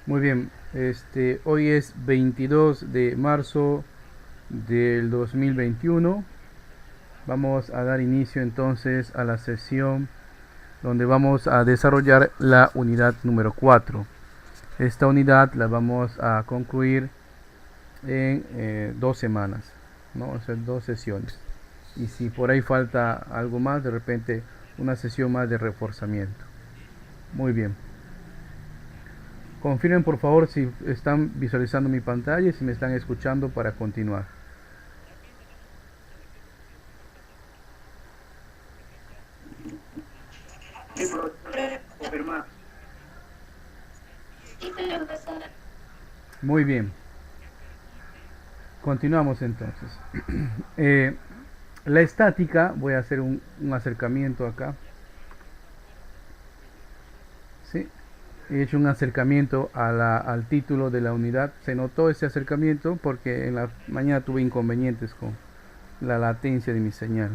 Muy bien, hoy es 22 de marzo del 2021. Vamos a dar inicio entonces a la sesión donde vamos a desarrollar la unidad número 4. Esta unidad la vamos a concluir en 2 semanas, ¿no? O sea, 2 sesiones. Y si por ahí falta algo más, de repente una sesión más de reforzamiento. Muy bien. Confirmen por favor si están visualizando mi pantalla y si me están escuchando para continuar. Sí, profesor, confirmar. Muy bien, continuamos entonces. Eh, la estática, voy a hacer un acercamiento acá. ¿Sí? He hecho un acercamiento al título de la unidad. Se notó ese acercamiento porque en la mañana tuve inconvenientes con la latencia de mi señal.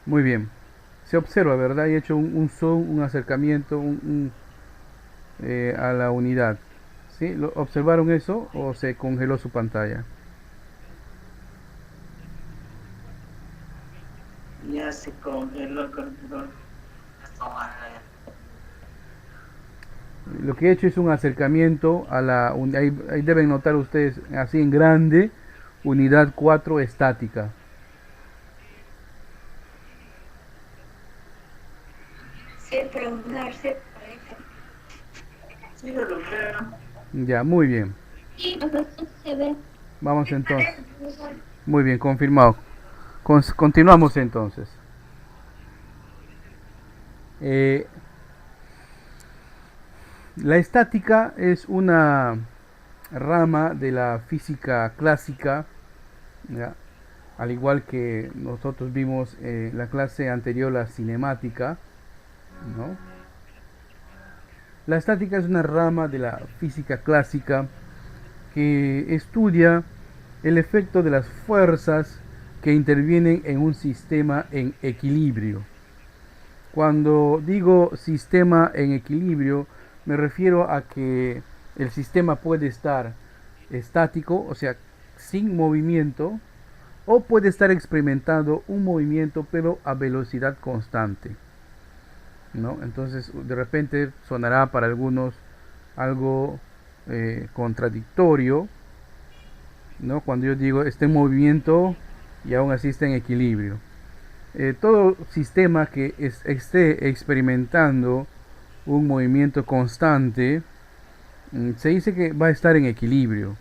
Muy bien. Se observa, ¿verdad? He hecho un zoom, un acercamiento a la unidad. ¿Sí? ¿Observaron eso o se congeló su pantalla? Ya se congeló el computador. Lo que he hecho es un acercamiento a ahí deben notar ustedes así en grande, unidad 4 estática. Sí, yo lo veo. Ya, muy bien. Vamos entonces. Muy bien, confirmado. Continuamos entonces. Eh, la estática es una rama de la física clásica, ¿ya? Al igual que nosotros vimos en la clase anterior la cinemática, ¿no? La estática es una rama de la física clásica que estudia el efecto de las fuerzas que intervienen en un sistema en equilibrio. Cuando digo sistema en equilibrio, me refiero a que el sistema puede estar estático, o sea, sin movimiento, o puede estar experimentando un movimiento pero a velocidad constante, ¿no? Entonces, de repente sonará para algunos algo contradictorio, ¿no? Cuando yo digo está en movimiento y aún así está en equilibrio. Todo sistema que esté experimentando un movimiento constante se dice que va a estar en equilibrio.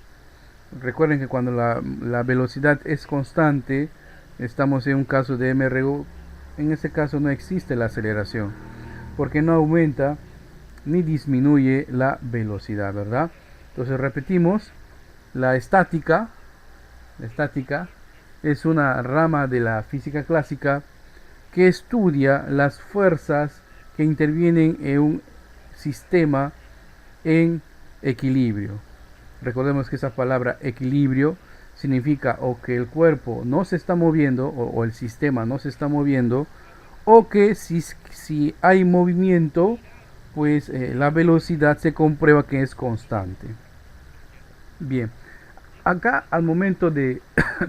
Recuerden que cuando la velocidad es constante, estamos en un caso de MRU, en ese caso no existe la aceleración, porque no aumenta ni disminuye la velocidad, ¿verdad? Entonces repetimos, la estática, la estática es una rama de la física clásica que estudia las fuerzas que intervienen en un sistema en equilibrio. Recordemos que esa palabra equilibrio significa o que el cuerpo no se está moviendo o el sistema no se está moviendo o que si hay movimiento pues la velocidad se comprueba que es constante. Bien, acá al momento de,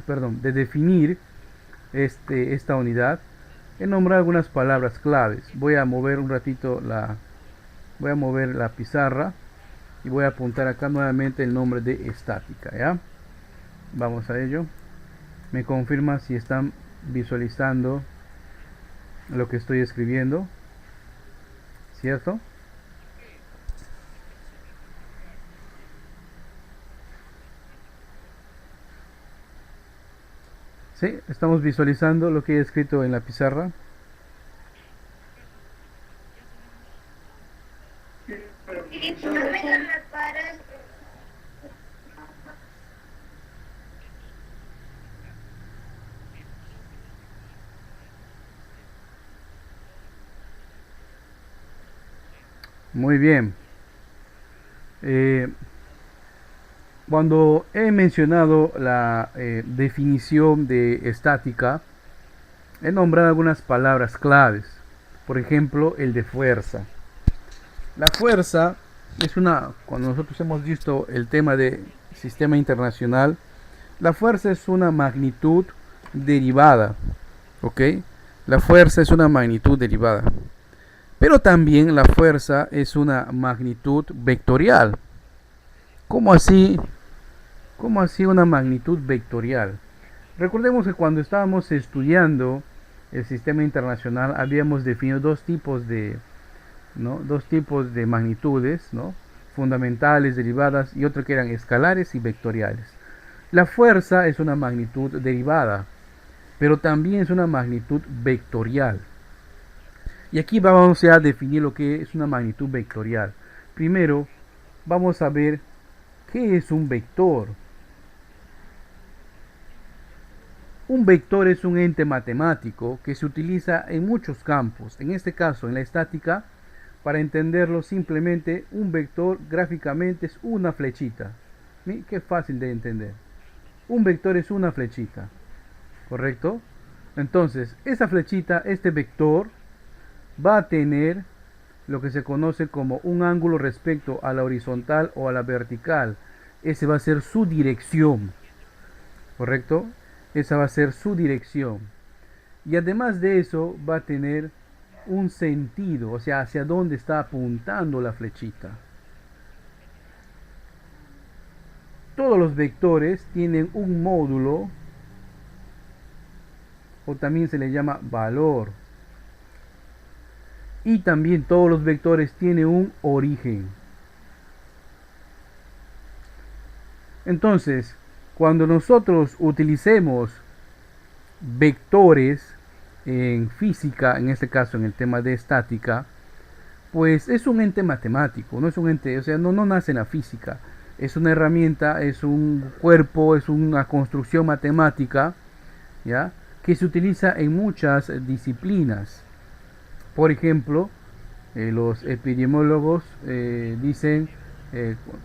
perdón, de definir esta unidad, he nombrado algunas palabras claves. Voy a mover un ratito voy a mover la pizarra y voy a apuntar acá nuevamente el nombre de estática, ¿ya? Vamos a ello. Me confirma si están visualizando lo que estoy escribiendo, ¿cierto? Sí, estamos visualizando lo que he escrito en la pizarra. Sí, pero profesor, Muy bien. Eh, Cuando he mencionado la definición de estática, he nombrado algunas palabras claves. Por ejemplo, el de fuerza. La fuerza es una, cuando nosotros hemos visto el tema de sistema internacional, la fuerza es una magnitud derivada, ¿ok? La fuerza es una magnitud derivada. Pero también la fuerza es una magnitud vectorial. ¿Cómo así? ¿Cómo así una magnitud vectorial? Recordemos que cuando estábamos estudiando el sistema internacional habíamos definido dos tipos de, ¿no? Dos tipos de magnitudes, ¿no? Fundamentales, derivadas y otro que eran escalares y vectoriales. La fuerza es una magnitud derivada, pero también es una magnitud vectorial. Y aquí vamos a definir lo que es una magnitud vectorial. Primero, vamos a ver qué es un vector. Un vector es un ente matemático que se utiliza en muchos campos. En este caso, en la estática, para entenderlo simplemente, un vector gráficamente es una flechita. ¿Sí? Qué fácil de entender. Un vector es una flechita, ¿correcto? Entonces, esa flechita, este vector, va a tener lo que se conoce como un ángulo respecto a la horizontal o a la vertical. Ese va a ser su dirección, ¿correcto? Esa va a ser su dirección. Y además de eso va a tener un sentido, o sea, hacia dónde está apuntando la flechita. Todos los vectores tienen un módulo, o también se le llama valor. Y también todos los vectores tienen un origen. Entonces, cuando nosotros utilicemos vectores en física, en este caso en el tema de estática, pues es un ente matemático, no es un ente, o sea, no nace en la física, es una herramienta, es un cuerpo, es una construcción matemática, ¿ya? Que se utiliza en muchas disciplinas. Por ejemplo, los epidemiólogos dicen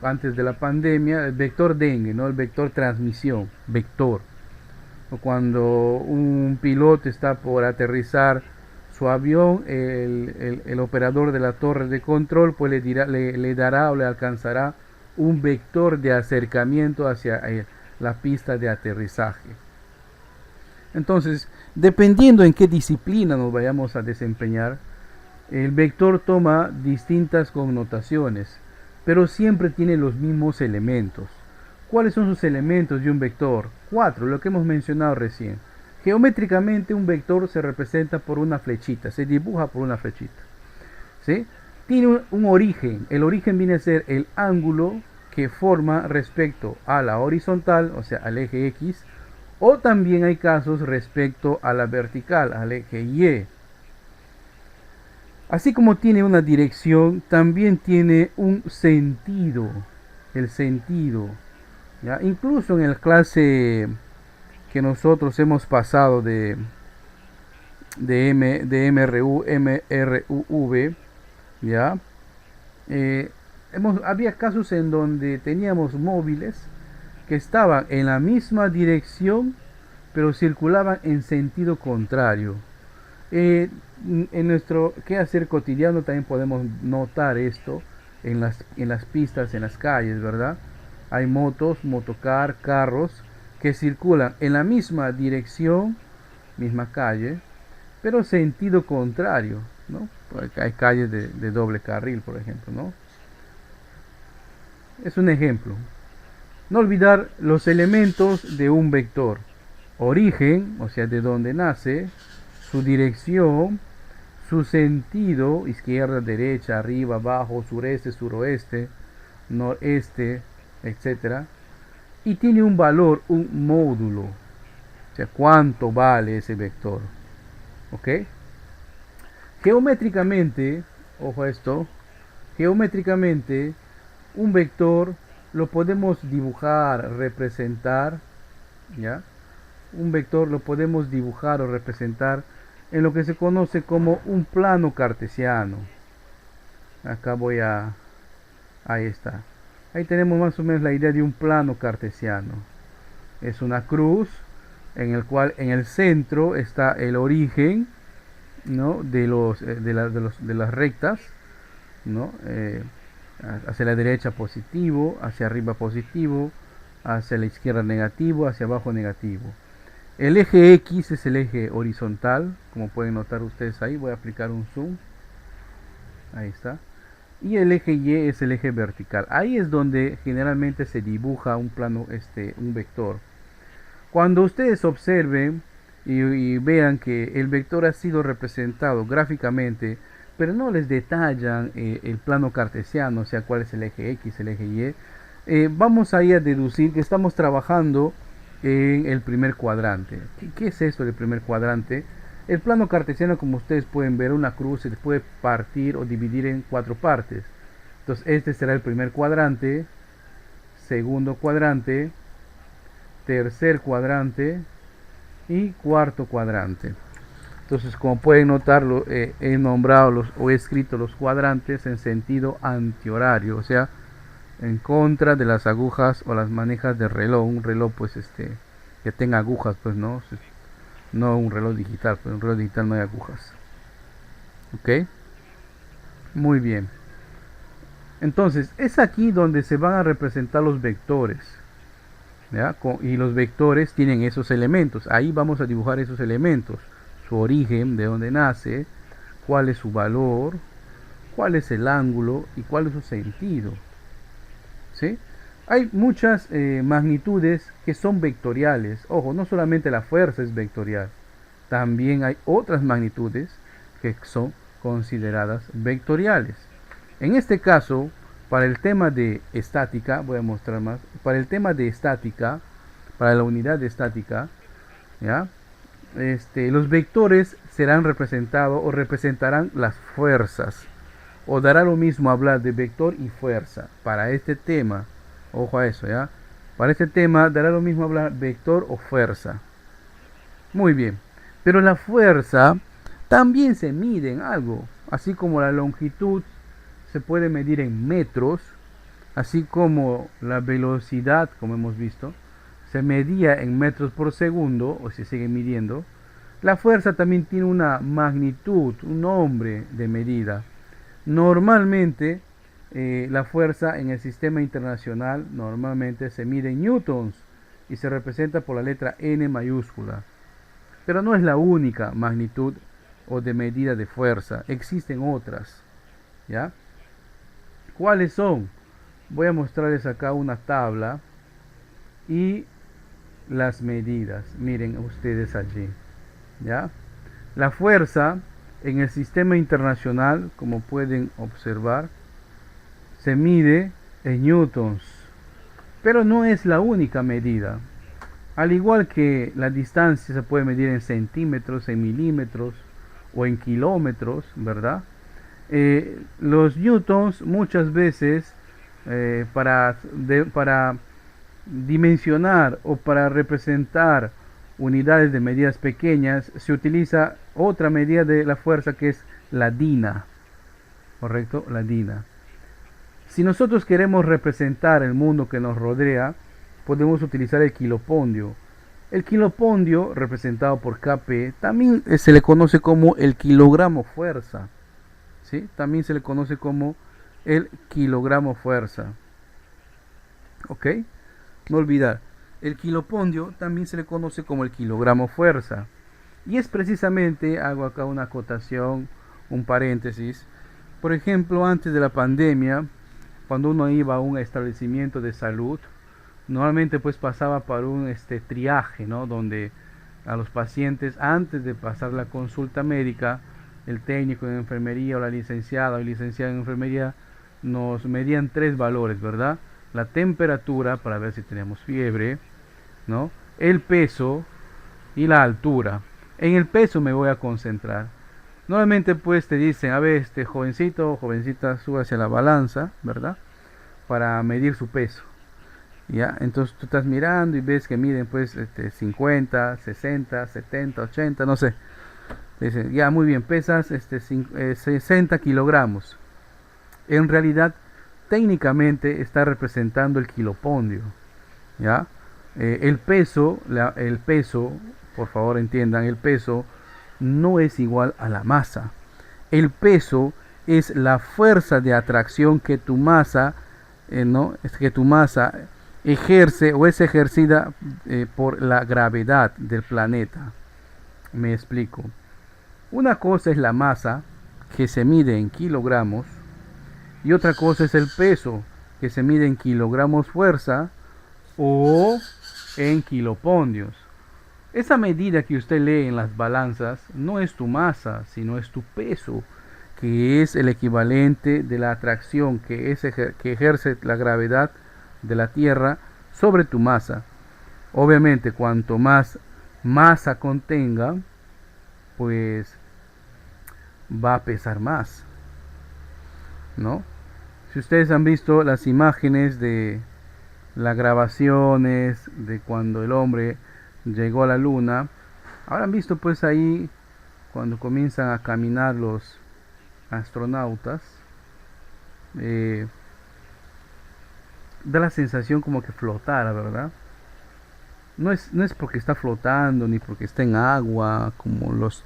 antes de la pandemia el vector dengue, ¿no? El vector transmisión, vector. O cuando un piloto está por aterrizar su avión, el operador de la torre de control pues le dará o le alcanzará un vector de acercamiento hacia la pista de aterrizaje. Entonces, dependiendo en qué disciplina nos vayamos a desempeñar, el vector toma distintas connotaciones, pero siempre tiene los mismos elementos. ¿Cuáles son sus elementos de un vector? 4, lo que hemos mencionado recién. Geométricamente un vector se representa por una flechita, se dibuja por una flechita. ¿Sí? Tiene un origen, el origen viene a ser el ángulo que forma respecto a la horizontal, o sea, al eje X, o también hay casos respecto a la vertical, al eje Y. Así como tiene una dirección, también tiene un sentido, el sentido. ¿Ya? Incluso en la clase que nosotros hemos pasado de MRU, MRUV, ¿ya? Había casos en donde teníamos móviles que estaban en la misma dirección, pero circulaban en sentido contrario. En nuestro quehacer cotidiano también podemos notar esto en las pistas, en las calles, ¿verdad? Hay motos, motocar, carros que circulan en la misma dirección, misma calle, pero sentido contrario, ¿no? Hay calles de doble carril, por ejemplo, ¿no? Es un ejemplo. No olvidar los elementos de un vector. Origen, o sea, de donde nace, su dirección, su sentido, izquierda, derecha, arriba, abajo, sureste, suroeste, noreste, etc. Y tiene un valor, un módulo, o sea, cuánto vale ese vector. ¿Ok? Geométricamente, ojo a esto, geométricamente un vector lo podemos dibujar, representar, ¿ya? Un vector lo podemos dibujar o representar en lo que se conoce como un plano cartesiano. Acá ahí está. Ahí tenemos más o menos la idea de un plano cartesiano. Es una cruz en el cual en el centro está el origen, ¿no? De las rectas, ¿no? Hacia la derecha positivo, hacia arriba positivo, hacia la izquierda negativo, hacia abajo negativo. El eje X es el eje horizontal, como pueden notar ustedes ahí. Voy a aplicar un zoom. Ahí está. Y el eje Y es el eje vertical. Ahí es donde generalmente se dibuja un plano, un vector. Cuando ustedes observen y vean que el vector ha sido representado gráficamente, pero no les detallan el plano cartesiano, o sea, cuál es el eje X, el eje Y, vamos ahí a deducir que estamos trabajando en el primer cuadrante. ¿Qué es esto del primer cuadrante? El plano cartesiano, como ustedes pueden ver, una cruz se puede partir o dividir en 4 partes. Entonces este será el primer cuadrante, segundo cuadrante, tercer cuadrante y cuarto cuadrante. Entonces, como pueden notar, he nombrado o he escrito los cuadrantes en sentido antihorario, o sea, en contra de las agujas o las manejas del reloj. Un reloj pues que tenga agujas, pues no un reloj digital, pues un reloj digital no hay agujas. Ok, muy bien. Entonces es aquí donde se van a representar los vectores, ¿ya? Y los vectores tienen esos elementos. Ahí vamos a dibujar esos elementos: su origen, de dónde nace, cuál es su valor, cuál es el ángulo y cuál es su sentido. ¿Sí? Hay muchas magnitudes que son vectoriales. Ojo, no solamente la fuerza es vectorial, también hay otras magnitudes que son consideradas vectoriales. En este caso, para el tema de estática, voy a mostrar más. Para el tema de estática, para la unidad de estática, ¿ya? Los vectores serán representados o representarán las fuerzas. O dará lo mismo hablar de vector y fuerza. Para este tema, ojo a eso, ¿ya? Para este tema dará lo mismo hablar vector o fuerza. Muy bien. Pero la fuerza también se mide en algo. Así como la longitud se puede medir en metros, así como la velocidad, como hemos visto, se medía en metros por segundo, o se sigue midiendo. La fuerza también tiene una magnitud, un nombre de medida. Normalmente la fuerza en el sistema internacional normalmente se mide en newtons y se representa por la letra N mayúscula. Pero no es la única magnitud o de medida de fuerza, existen otras, ¿ya? ¿Cuáles son? Voy a mostrarles acá una tabla y las medidas. Miren ustedes allí, ¿ya? La fuerza en el sistema internacional, como pueden observar, se mide en newtons, pero no es la única medida. Al igual que la distancia se puede medir en centímetros, en milímetros o en kilómetros, ¿verdad? Los newtons muchas veces para dimensionar o para representar unidades de medidas pequeñas se utiliza otra medida de la fuerza, que es la dina, ¿correcto? La dina. Si nosotros queremos representar el mundo que nos rodea, podemos utilizar el kilopondio. El kilopondio, representado por Kp, también se le conoce como el kilogramo fuerza, ¿sí? También se le conoce como el kilogramo fuerza. ¿Ok? No olvidar, el kilopondio también se le conoce como el kilogramo fuerza. Y es precisamente, hago acá una acotación, un paréntesis. Por ejemplo, antes de la pandemia, cuando uno iba a un establecimiento de salud, normalmente pues pasaba por un triaje, ¿no? Donde a los pacientes, antes de pasar la consulta médica, el técnico en enfermería o la licenciada o licenciada en enfermería nos medían 3 valores, ¿verdad? La temperatura para ver si tenemos fiebre, ¿no? El peso y la altura. En el peso me voy a concentrar. Normalmente pues te dicen, a ver, jovencito o jovencita, sube hacia la balanza, ¿verdad? Para medir su peso. ¿Ya? Entonces tú estás mirando y ves que miden pues 50, 60, 70, 80, no sé. Te dicen, ya, muy bien, pesas 60 kilogramos. en realidad técnicamente está representando el kilopondio, ¿ya? El peso, por favor entiendan, el peso no es igual a la masa. El peso es la fuerza de atracción que tu masa, ¿no? Es que tu masa ejerce o es ejercida por la gravedad del planeta. Me explico. Una cosa es la masa, que se mide en kilogramos, y otra cosa es el peso, que se mide en kilogramos fuerza o en kilopondios. Esa medida que usted lee en las balanzas no es tu masa, sino es tu peso, que es el equivalente de la atracción que ejerce la gravedad de la Tierra sobre tu masa. Obviamente, cuanto más masa contenga, pues va a pesar más, ¿no? Si ustedes han visto las imágenes de las grabaciones de cuando el hombre llegó a la luna, habrán visto pues ahí cuando comienzan a caminar los astronautas, da la sensación como que flotara, ¿verdad? No es porque está flotando ni porque está en agua, como los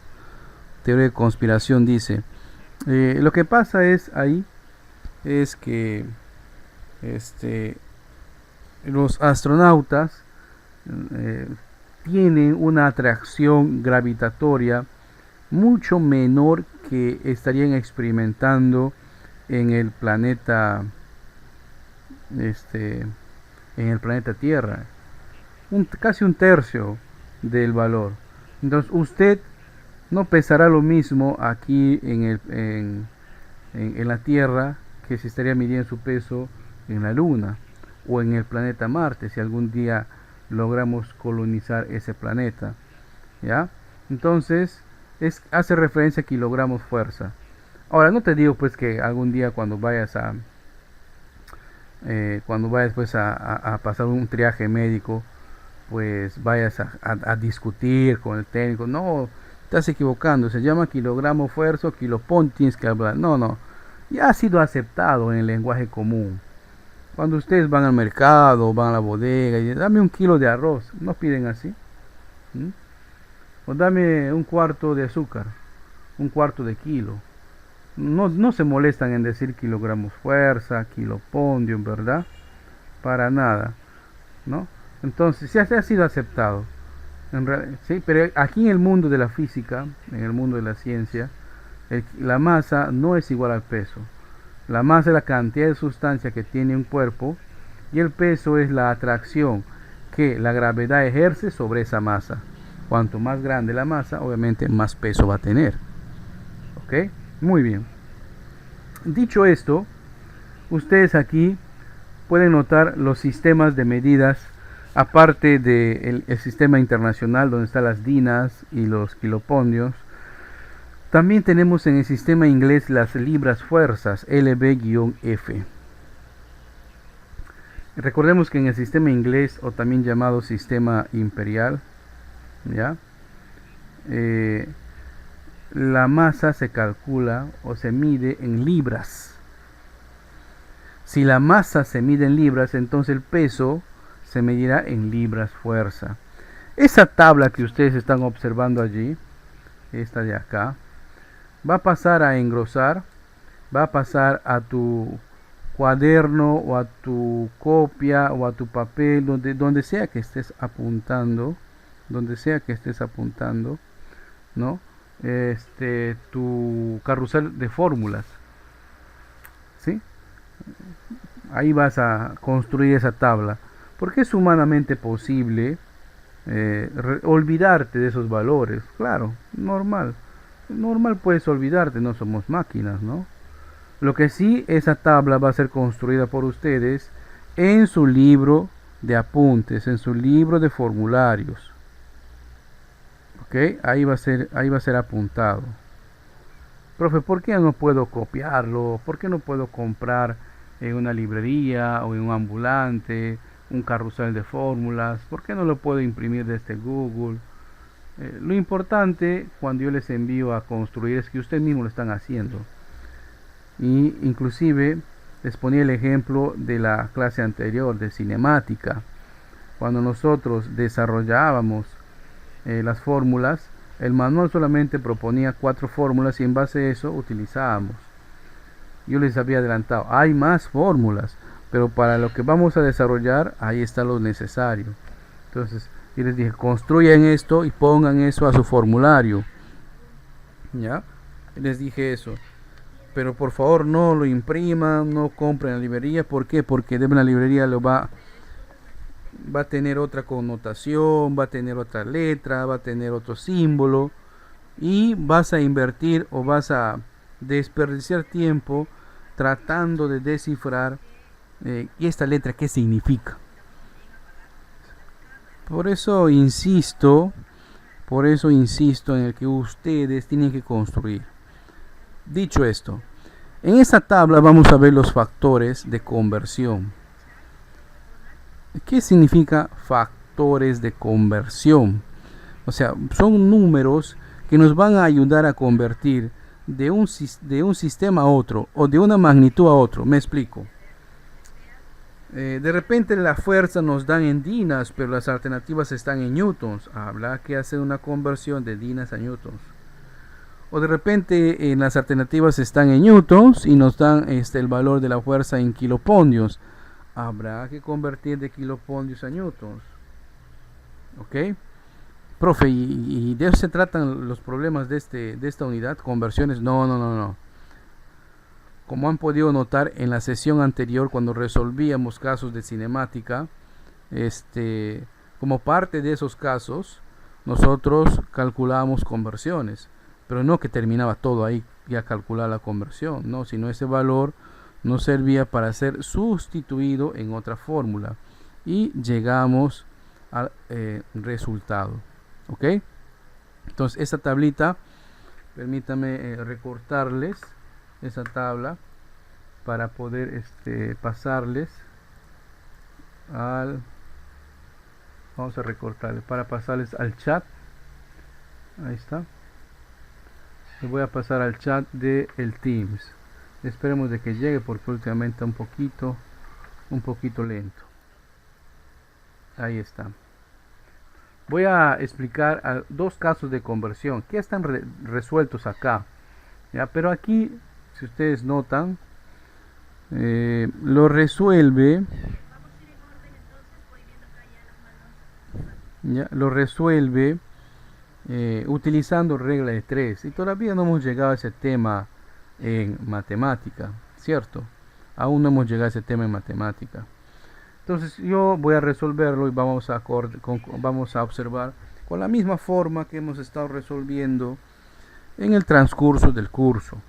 teoría de conspiración dice. Lo que pasa es que los astronautas eh, tienen una atracción gravitatoria mucho menor que estarían experimentando en el planeta en el planeta Tierra, casi un tercio del valor. Entonces usted no pesará lo mismo aquí en la Tierra que si estaría midiendo su peso en la Luna o en el planeta Marte, si algún día logramos colonizar ese planeta, ¿ya? Entonces hace referencia a kilogramos fuerza. Ahora no te digo pues que algún día cuando vayas pues a pasar un triaje médico, pues vayas a discutir con el técnico. No, estás equivocando, se llama kilogramo fuerza o kilopon, tienes que hablar. No, ya ha sido aceptado en el lenguaje común. Cuando ustedes van al mercado, van a la bodega y dicen, dame un kilo de arroz, no piden así. ¿Mm? O dame un cuarto de azúcar, un cuarto de kilo. No se molestan en decir kilogramos fuerza, kilopondio, ¿verdad? Para nada, ¿no? Entonces, ya ha sido aceptado. Sí, pero aquí en el mundo de la física, en el mundo de la ciencia, la masa no es igual al peso. La masa es la cantidad de sustancia que tiene un cuerpo y el peso es la atracción que la gravedad ejerce sobre esa masa. Cuanto más grande la masa, obviamente más peso va a tener. ¿Ok? Muy bien. Dicho esto, ustedes aquí pueden notar los sistemas de medidas, aparte del sistema internacional donde están las dinas y los kilopondios. También tenemos en el sistema inglés las libras fuerzas, LB-F. Recordemos que en el sistema inglés, o también llamado sistema imperial, ¿ya? La masa se calcula o se mide en libras. Si la masa se mide en libras, entonces el peso se medirá en libras fuerza. Esa tabla que ustedes están observando allí, esta de acá, va a pasar a engrosar, va a pasar a tu cuaderno o a tu copia o a tu papel, donde sea que estés apuntando, ¿no? Tu carrusel de fórmulas, ¿sí? Ahí vas a construir esa tabla, porque es humanamente posible olvidarte de esos valores. Claro, normal puedes olvidarte, no somos máquinas, ¿no? Lo que sí, esa tabla va a ser construida por ustedes en su libro de apuntes, en su libro de formularios. ¿Ok? Ahí va a ser apuntado. Profe, ¿por qué no puedo copiarlo? ¿Por qué no puedo comprar en una librería o en un ambulante un carrusel de fórmulas? ¿Por qué no lo puedo imprimir desde Google? Lo importante cuando yo les envío a construir es que ustedes mismos lo están haciendo. Y inclusive les ponía el ejemplo de la clase anterior de cinemática. Cuando nosotros desarrollábamos las fórmulas, el manual solamente proponía 4 fórmulas y en base a eso utilizábamos. Yo les había adelantado, hay más fórmulas, pero para lo que vamos a desarrollar, ahí está lo necesario. Entonces, yo les dije, construyan esto y pongan eso a su formulario. ¿Ya? Les dije eso. Pero por favor no lo impriman, no compren en la librería. ¿Por qué? Porque de la librería va a tener otra connotación, va a tener otra letra, va a tener otro símbolo. Y vas a invertir o vas a desperdiciar tiempo tratando de descifrar ¿y esta letra qué significa? Por eso insisto en el que ustedes tienen que construir. Dicho esto, en esta tabla vamos a ver los factores de conversión. ¿Qué significa factores de conversión? O sea, son números que nos van a ayudar a convertir de un sistema a otro o de una magnitud a otro. Me explico. De repente la fuerza nos dan en dinas, pero las alternativas están en newtons. Habrá que hacer una conversión de dinas a newtons. O de repente en las alternativas están en newtons y nos dan el valor de la fuerza en kilopondios. Habrá que convertir de kilopondios a newtons. ¿Ok? Profe, ¿y de eso se tratan los problemas de esta unidad? ¿Conversiones? No. Como han podido notar en la sesión anterior, cuando resolvíamos casos de cinemática, como parte de esos casos, nosotros calculábamos conversiones. Pero no que terminaba todo ahí ya calcular la conversión, no, sino ese valor nos servía para ser sustituido en otra fórmula. Y llegamos al resultado. ¿Ok? Entonces esta tablita, permítame recortarles esa tabla para poder pasarles vamos a recortarle para pasarles al chat. Ahí está. Le voy a pasar al chat de el Teams. Esperemos de que llegue porque últimamente está un poquito lento. Ahí está. Voy a explicar 2 casos de conversión que están resueltos acá. ¿Ya? Pero aquí, si ustedes notan, lo resuelve. ¿Ya? Lo resuelve utilizando regla de 3. Y todavía no hemos llegado a ese tema en matemática, ¿cierto? Aún no hemos llegado a ese tema en matemática. Entonces yo voy a resolverlo y vamos a observar con la misma forma que hemos estado resolviendo en el transcurso del curso.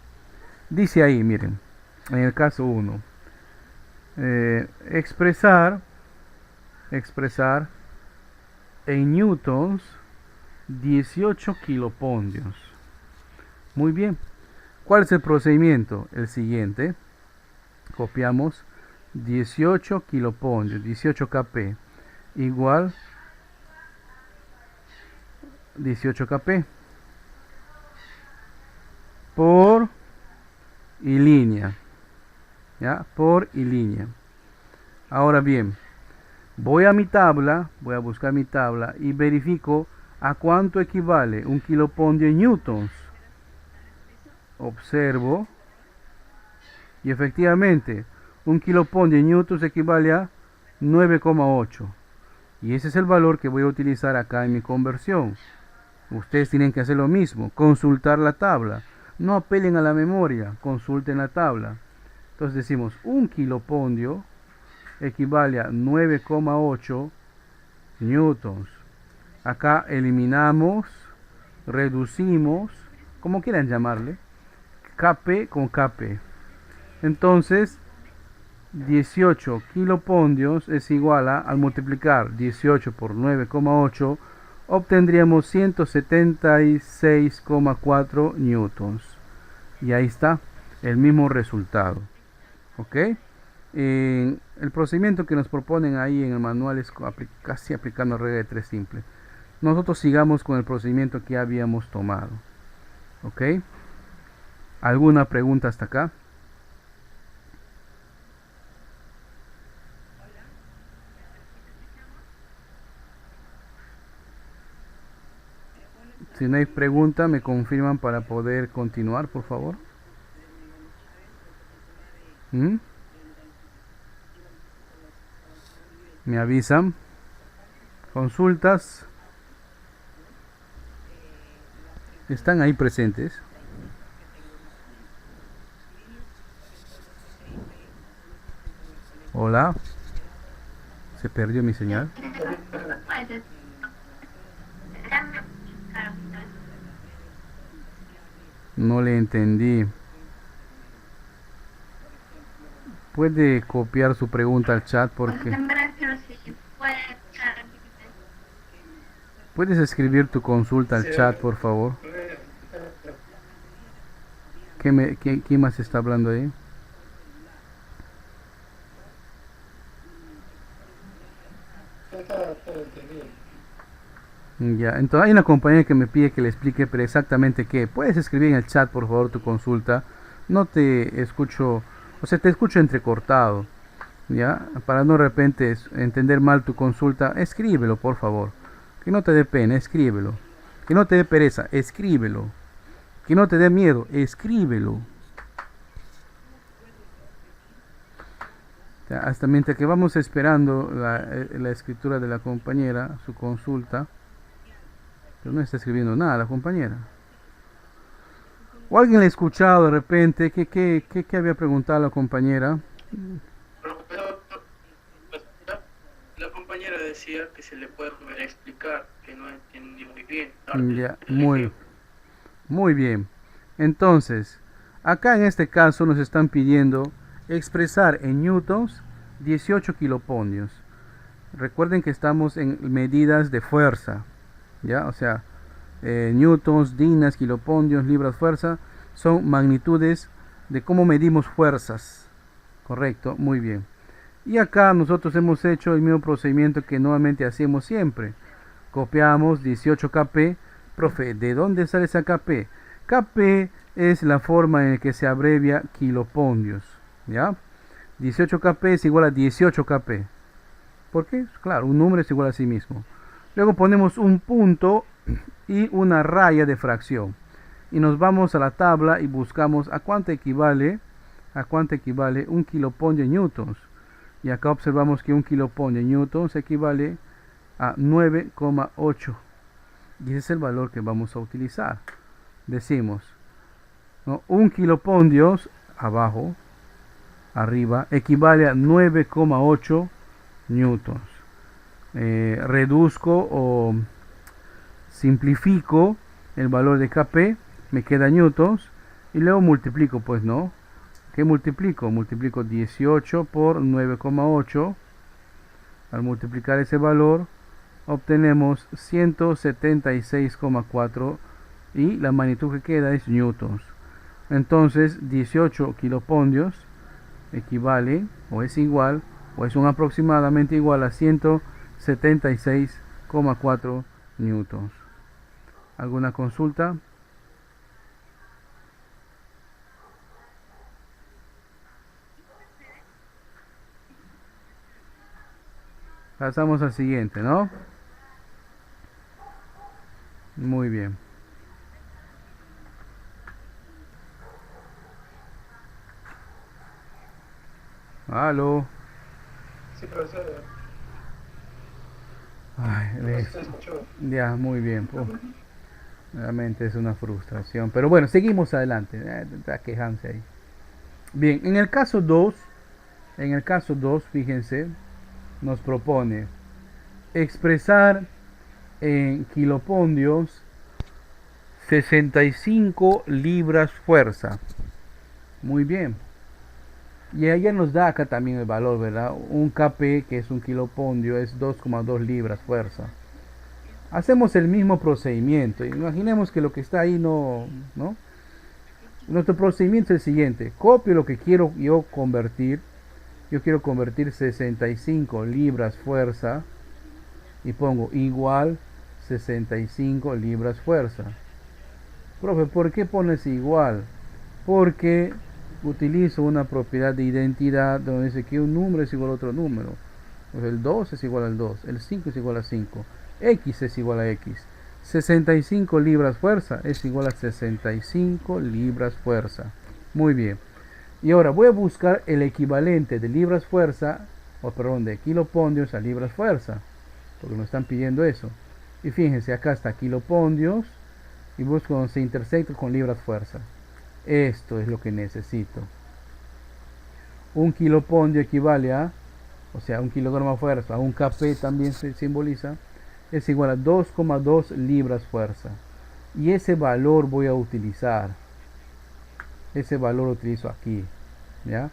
Dice ahí, miren, en el caso 1, expresar en newtons 18 kilopondios. Muy bien. ¿Cuál es el procedimiento? El siguiente. Copiamos 18 kilopondios, 18 kp, igual 18 kp por y línea. ¿Ya? Por y línea. Ahora bien, voy a buscar mi tabla y verifico a cuánto equivale un kilopondio en newtons. Observo y efectivamente un kilopondio en newtons equivale a 9,8 y ese es el valor que voy a utilizar acá en mi conversión. Ustedes tienen que hacer lo mismo, consultar la tabla, no apelen a la memoria, consulten la tabla. Entonces decimos un kilopondio equivale a 9,8 newtons. Acá eliminamos, reducimos, como quieran llamarle, Kp con Kp. Entonces 18 kilopondios es igual a, al multiplicar 18 por 9,8, obtendríamos 176,4 newtons. Y ahí está el mismo resultado. ¿Ok? El procedimiento que nos proponen ahí en el manual es casi aplicando regla de 3 simple. Nosotros sigamos con el procedimiento que habíamos tomado. ¿Ok? ¿Alguna pregunta hasta acá? Si no hay pregunta, me confirman para poder continuar, por favor. ¿Mm? Me avisan. Consultas. Están ahí presentes. Hola. Se perdió mi señal. No le entendí. Puede copiar su pregunta al chat porque... ¿Puedes escribir tu consulta al chat, por favor? ¿Quién más está hablando ahí? Ya, entonces hay una compañera que me pide que le explique pero exactamente qué. Puedes escribir en el chat, por favor, tu consulta. No te escucho, o sea, te escucho entrecortado. Ya, para no de repente entender mal tu consulta, escríbelo, por favor. Que no te dé pena, escríbelo. Que no te dé pereza, escríbelo. Que no te dé miedo, escríbelo. Ya, hasta mientras que vamos esperando la escritura de la compañera, su consulta. Pero no está escribiendo nada la compañera. ¿O alguien le ha escuchado de repente? ¿Qué había preguntado la compañera? La compañera decía que se le puede volver a explicar, que no entendió muy bien. Ya, muy bien. Entonces, acá en este caso nos están pidiendo expresar en newtons 18 kiloponios. Recuerden que estamos en medidas de fuerza. ¿Ya? O sea, newtons, dinas, kiloponios, libras, fuerza, son magnitudes de cómo medimos fuerzas. Correcto, muy bien. Y acá nosotros hemos hecho el mismo procedimiento que nuevamente hacemos siempre. Copiamos 18 kp. Profe, ¿de dónde sale esa kp? Kp es la forma en la que se abrevia kiloponios. ¿Ya? 18 kp es igual a 18 kp. ¿Por qué? Claro, un número es igual a sí mismo. Luego ponemos un punto y una raya de fracción. Y nos vamos a la tabla y buscamos a cuánto equivale un kiloponio en newtons. Y acá observamos que un kiloponio en newtons equivale a 9,8. Y ese es el valor que vamos a utilizar. Decimos, ¿no? Un kiloponio arriba, equivale a 9,8 newtons. Reduzco o simplifico el valor de kp, me queda newtons y luego multiplico, pues no. ¿Qué multiplico? Multiplico 18 por 9,8. Al multiplicar ese valor obtenemos 176,4 y la magnitud que queda es newtons. Entonces 18 kiloponios equivale o es igual o es un aproximadamente igual a 176,4 newtons. ¿Alguna consulta? Pasamos al siguiente, ¿no? Muy bien. Aló. Sí, profesor. Ay, Se escuchó. ya, muy bien. Realmente es una frustración. Pero bueno, seguimos adelante. Está quejándose ahí. Bien, en el caso 2, fíjense, nos propone expresar en kiloponios 65 libras fuerza. Muy bien. Y ella nos da acá también el valor, ¿verdad? Un kp, que es un kiloponio, es 2,2 libras fuerza. Hacemos el mismo procedimiento. Imaginemos que lo que está ahí no. Nuestro procedimiento es el siguiente. Copio lo que quiero yo convertir. Yo quiero convertir 65 libras fuerza. Y pongo igual 65 libras fuerza. Profe, ¿por qué pones igual? Porque utilizo una propiedad de identidad donde dice que un número es igual a otro número. Pues el 2 es igual al 2, el 5 es igual a 5, x es igual a x. 65 libras fuerza es igual a 65 libras fuerza. Muy bien. Y ahora voy a buscar el equivalente de libras fuerza, o perdón, de kilopondios a libras fuerza, porque nos están pidiendo eso. Y fíjense, acá está kilopondios y busco donde se intersecta con libras fuerza. Esto es lo que necesito. Un kilopondio equivale a, o sea, un kilogramo fuerza, a un kp también se simboliza, es igual a 2,2 libras fuerza. Y ese valor voy a utilizar. Ese valor lo utilizo aquí, ¿ya?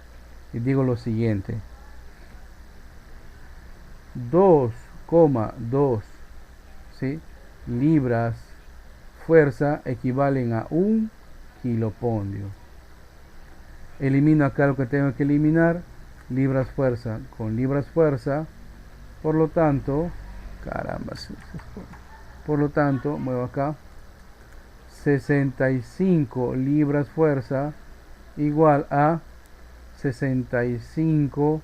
Y digo lo siguiente. 2,2, ¿sí?, libras fuerza equivalen a un kilopondio. Elimino acá lo que tengo que eliminar, libras fuerza con libras fuerza. Por lo tanto, caramba, por lo tanto, muevo acá, 65 libras fuerza igual a 65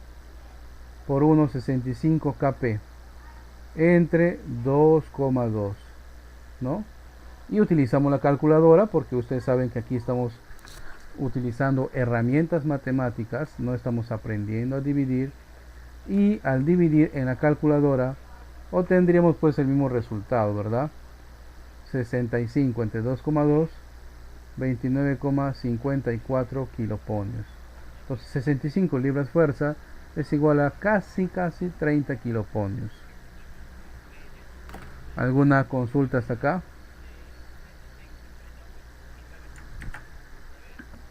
por 1, 65 kp entre 2,2, ¿no? Y utilizamos la calculadora porque ustedes saben que aquí estamos utilizando herramientas matemáticas, no estamos aprendiendo a dividir, y al dividir en la calculadora obtendríamos pues el mismo resultado, ¿verdad? 65 entre 2,2, 29,54 kiloponios. Entonces 65 libras fuerza es igual a casi 30 kiloponios. ¿Alguna consulta hasta acá?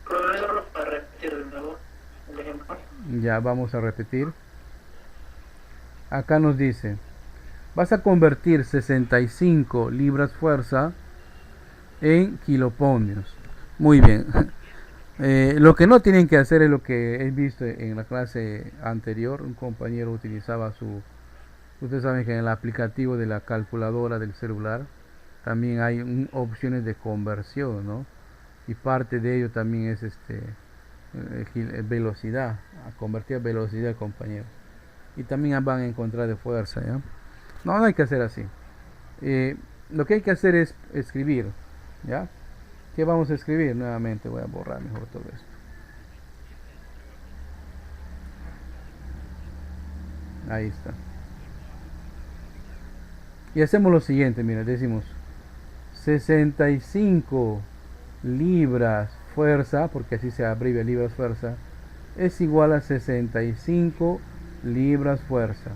Profesor, para repetir de nuevo el ejemplo. Ya vamos a repetir. Acá nos dice, vas a convertir 65 libras fuerza en kiloponios. Muy bien. Lo que no tienen que hacer es lo que he visto en la clase anterior. Un compañero utilizaba ustedes saben que en el aplicativo de la calculadora del celular también hay opciones de conversión, ¿no? Y parte de ello también es velocidad, a convertir a velocidad, compañero. Y también van a encontrar de fuerza, ¿ya? No hay que hacer así. Lo que hay que hacer es escribir, ¿ya? ¿Qué vamos a escribir? Nuevamente voy a borrar mejor todo esto. Ahí está. Y hacemos lo siguiente, mira, decimos 65 libras fuerza, porque así se abrevia libras fuerza, es igual a 65 libras fuerza.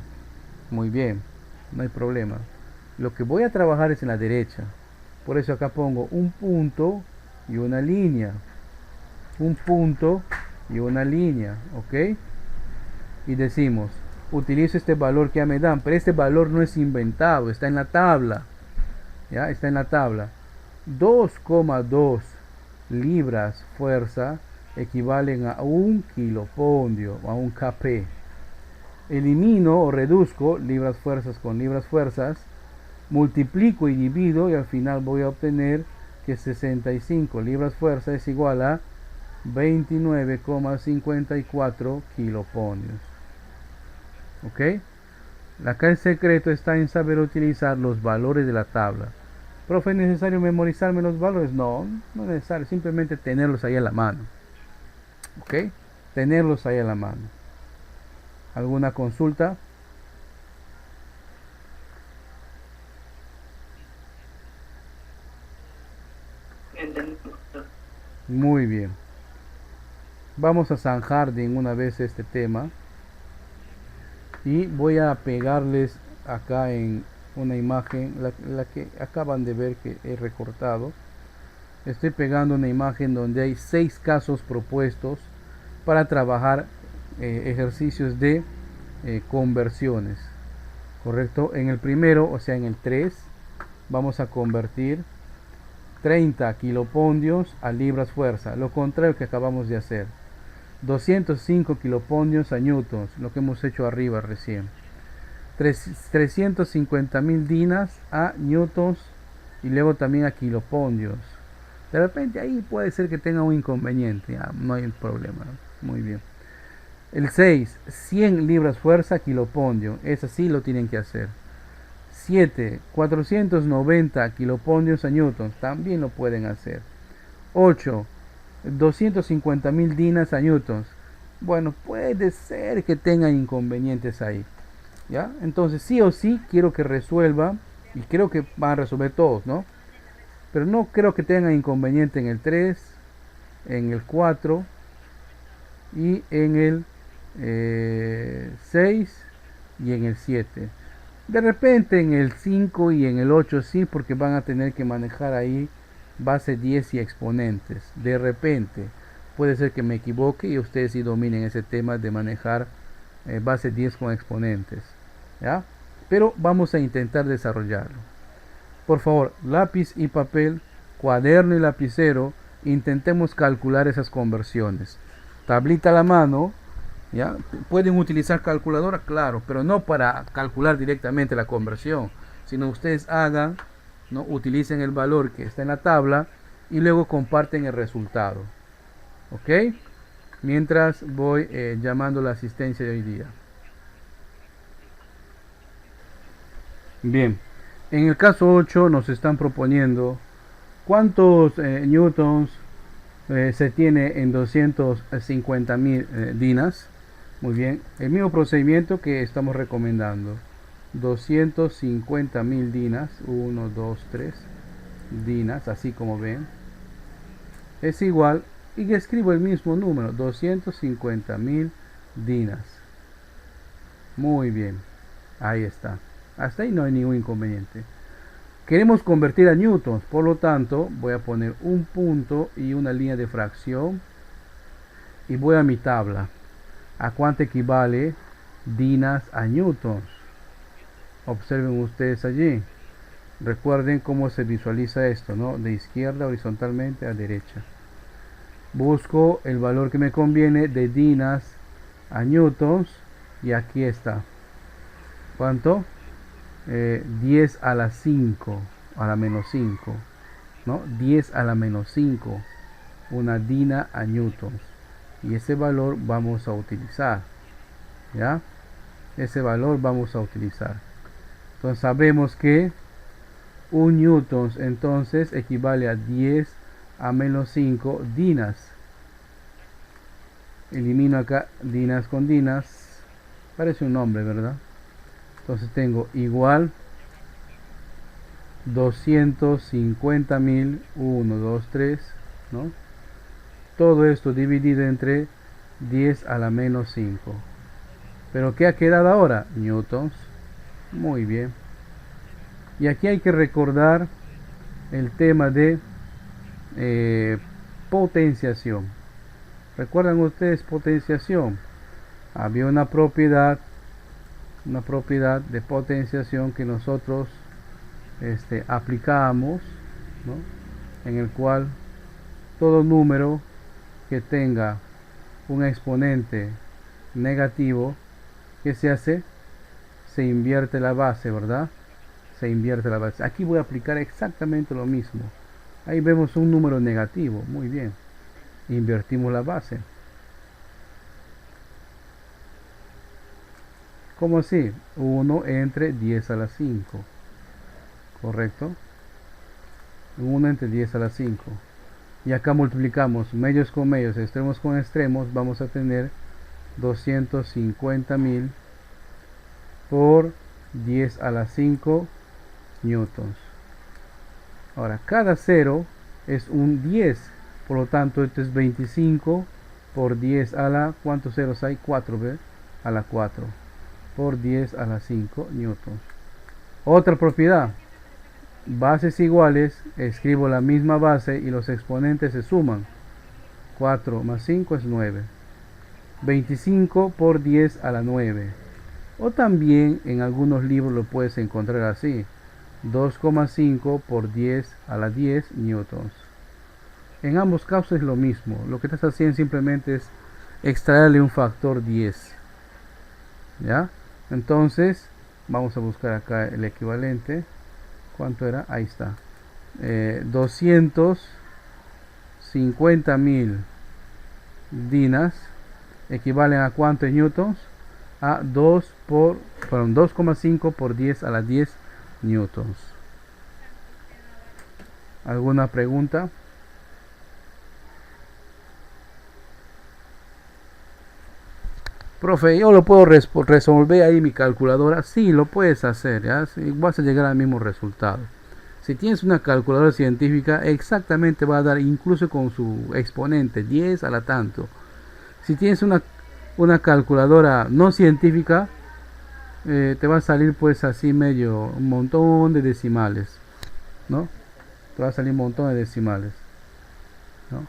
Muy bien, no hay problema. Lo que voy a trabajar es en la derecha. Por eso acá pongo un punto y una línea. Un punto y una línea, ¿ok? Y decimos, utilizo este valor que ya me dan, pero este valor no es inventado, está en la tabla. ¿Ya? Está en la tabla. 2,2 libras fuerza equivalen a un kilopondio, a un kp. Elimino o reduzco libras fuerzas con libras fuerzas, multiplico y divido y al final voy a obtener que 65 libras fuerza es igual a 29,54 kiloponios. ¿Ok? Acá el secreto está en saber utilizar los valores de la tabla. ¿Profe, es necesario memorizarme los valores? No, no es necesario, simplemente tenerlos ahí a la mano. ¿Ok? Tenerlos ahí a la mano. ¿Alguna consulta? Muy bien. Vamos a zanjar de una vez este tema. Y voy a pegarles acá en una imagen, la que acaban de ver que he recortado. Estoy pegando una imagen donde hay 6 casos propuestos para trabajar ejercicios de conversiones. ¿Correcto? En el primero, o sea en el 3, vamos a convertir 30 kilopondios a libras fuerza, lo contrario que acabamos de hacer. 205 kilopondios a newtons, lo que hemos hecho arriba recién. 350.000 dinas a newtons y luego también a kilopondios. De repente ahí puede ser que tenga un inconveniente, ya, no hay problema. Muy bien. El 6, 100 libras fuerza kilopondio, eso sí lo tienen que hacer. 7, 490 kiloponios a newtons, también lo pueden hacer. 8, 250.000 dinas a newtons. Bueno, puede ser que tengan inconvenientes ahí, ¿ya? Entonces sí o sí quiero que resuelva, y creo que van a resolver todos, ¿no? Pero no creo que tengan inconveniente en el 3, en el 4 y en el 6 y en el 7. De repente en el 5 y en el 8 sí, porque van a tener que manejar ahí base 10 y exponentes. De repente puede ser que me equivoque y ustedes sí dominen ese tema de manejar base 10 con exponentes, ¿ya? Pero vamos a intentar desarrollarlo. Por favor, lápiz y papel, cuaderno y lapicero, intentemos calcular esas conversiones. Tablita a la mano, ¿ya? Pueden utilizar calculadora, claro, pero no para calcular directamente la conversión, sino ustedes hagan, ¿no? Utilicen el valor que está en la tabla y luego comparten el resultado. ¿Ok? Mientras voy llamando la asistencia de hoy día. Bien, en el caso 8 nos están proponiendo cuántos newtons se tiene en 250.000 dinas. Muy bien, el mismo procedimiento que estamos recomendando. 250.000 dinas, 1, 2, 3 dinas, así como ven, es igual, y escribo el mismo número, 250.000 dinas. Muy bien, ahí está. Hasta ahí no hay ningún inconveniente. Queremos convertir a newtons, por lo tanto voy a poner un punto y una línea de fracción y voy a mi tabla. ¿A cuánto equivale dinas a newtons? Observen ustedes allí. Recuerden cómo se visualiza esto, ¿no? De izquierda horizontalmente a derecha. Busco el valor que me conviene de dinas a newtons y aquí está. ¿Cuánto? 10 a la 5, a la menos 5, ¿no? 10 a la menos 5, una dina a newtons. Y ese valor vamos a utilizar, ¿ya? Ese valor vamos a utilizar. Entonces sabemos que un newtons entonces equivale a 10 a menos 5 dinas. Elimino acá dinas con dinas. Parece un nombre, ¿verdad? Entonces tengo igual 250.000, 1, 2, 3, ¿no? Todo esto dividido entre 10 a la menos 5. ¿Pero qué ha quedado ahora? Newtons. Muy bien. Y aquí hay que recordar el tema de potenciación. ¿Recuerdan ustedes potenciación? Había una propiedad de potenciación que nosotros aplicamos, ¿no? En el cual todo número que tenga un exponente negativo, ¿qué se hace? Se invierte la base, ¿verdad? Se invierte la base. Aquí voy a aplicar exactamente lo mismo. Ahí vemos un número negativo, muy bien. Invertimos la base. ¿Cómo así? 1 entre 10 a la 5. ¿Correcto? 1 entre 10 a la 5. Y acá multiplicamos medios con medios, extremos con extremos. Vamos a tener 250.000 por 10 a la 5 newtons. Ahora, cada 0 es un 10. Por lo tanto, esto es 25 por 10 a la... ¿Cuántos ceros hay? 4, ¿ve? A la 4. Por 10 a la 5 newtons. Otra propiedad. Bases iguales, escribo la misma base y los exponentes se suman. 4 más 5 es 9. 25 por 10 a la 9. O también en algunos libros lo puedes encontrar así. 2,5 por 10 a la 10 newtons. En ambos casos es lo mismo. Lo que estás haciendo simplemente es extraerle un factor 10. ¿Ya? Entonces, vamos a buscar acá el equivalente. ¿Cuánto era? Ahí está. 250.000 dinas equivalen a ¿cuántos newtons? A 2,5 por 10 a la 10 newtons. ¿Alguna pregunta? Profe, yo lo puedo resolver ahí mi calculadora. Sí, lo puedes hacer, ¿ya? Sí, vas a llegar al mismo resultado. Si tienes una calculadora científica, exactamente va a dar incluso con su exponente 10 a la tanto. Si tienes una calculadora no científica, te va a salir pues así medio un montón de decimales, ¿no? Te va a salir un montón de decimales, ¿no?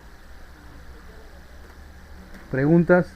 ¿Preguntas?